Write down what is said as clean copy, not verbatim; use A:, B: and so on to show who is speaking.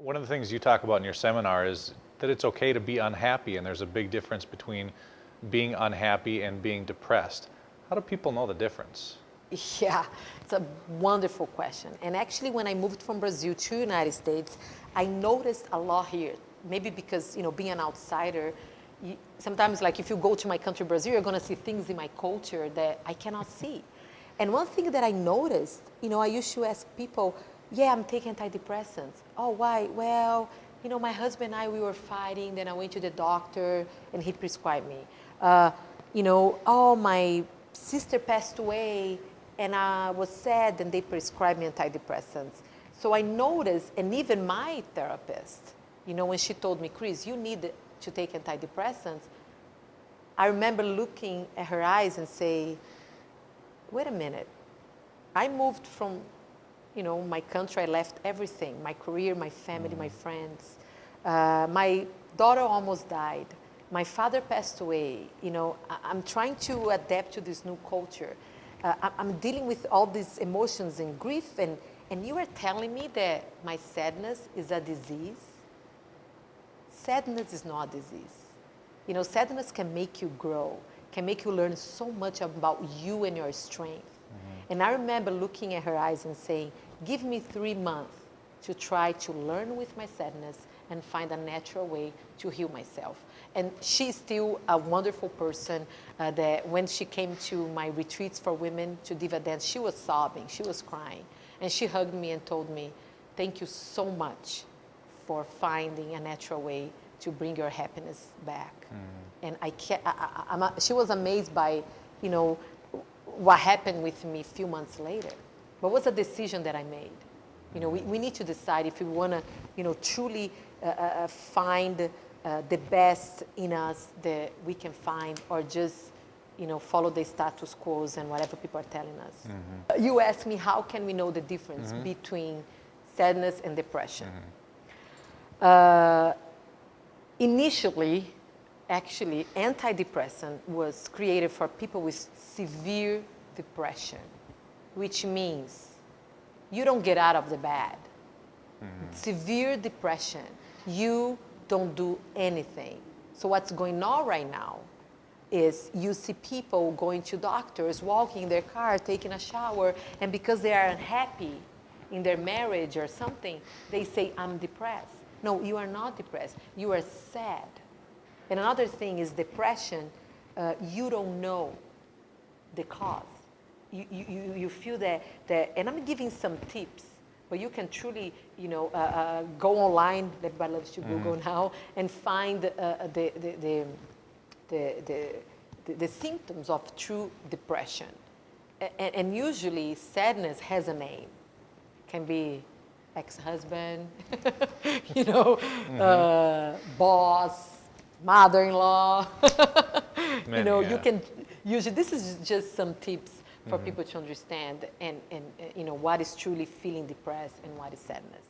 A: One of the things you talk about in your seminar is that it's okay to be unhappy, and there's a big difference between being unhappy and being depressed. How do people know the difference?
B: Yeah, it's a wonderful question. And actually, when I moved from Brazil to United States, I noticed a lot here. Maybe because, being an outsider, sometimes like if you go to my country, Brazil, you're going to see things in my culture that I cannot see. And one thing that I noticed, I used to ask people, yeah, I'm taking antidepressants. Oh, why? Well, my husband and I, we were fighting, then I went to the doctor and he prescribed me. Oh, my sister passed away and I was sad and they prescribed me antidepressants. So I noticed, and even my therapist, when she told me, Chris, you need to take antidepressants, I remember looking at her eyes and say, wait a minute, I moved from, my country, I left everything, my career, my family, my friends. My daughter almost died. My father passed away. I'm trying to adapt to this new culture. I'm dealing with all these emotions and grief, and you are telling me that my sadness is a disease? Sadness is not a disease. Sadness can make you grow, can make you learn so much about you and your strength. Mm-hmm. And I remember looking at her eyes and saying, give me 3 months to try to learn with my sadness and find a natural way to heal myself. And she's still a wonderful person that when she came to my retreats for women to Diva Dance, she was sobbing, she was crying. And she hugged me and told me, thank you so much for finding a natural way to bring your happiness back. Mm. And she was amazed by, what happened with me a few months later. What was a decision that I made? We need to decide if we want to, truly find the best in us that we can find, or just, follow the status quo and whatever people are telling us. Mm-hmm. You asked me, how can we know the difference mm-hmm. between sadness and depression? Mm-hmm. Initially, actually, antidepressant was created for people with severe depression, which means you don't get out of the bed. Mm-hmm. Severe depression, you don't do anything. So what's going on right now is you see people going to doctors, walking in their car, taking a shower, and because they are unhappy in their marriage or something, they say, I'm depressed. No, you are not depressed. You are sad. And another thing is depression, you don't know the cause. You feel that, and I'm giving some tips, but you can truly, go online, everybody loves to Google mm-hmm. now, and find the symptoms of true depression. And usually sadness has a name. Can be ex-husband, mm-hmm. Boss, mother-in-law. You can usually, this is just some tips for mm-hmm. people to understand and what is truly feeling depressed and what is sadness.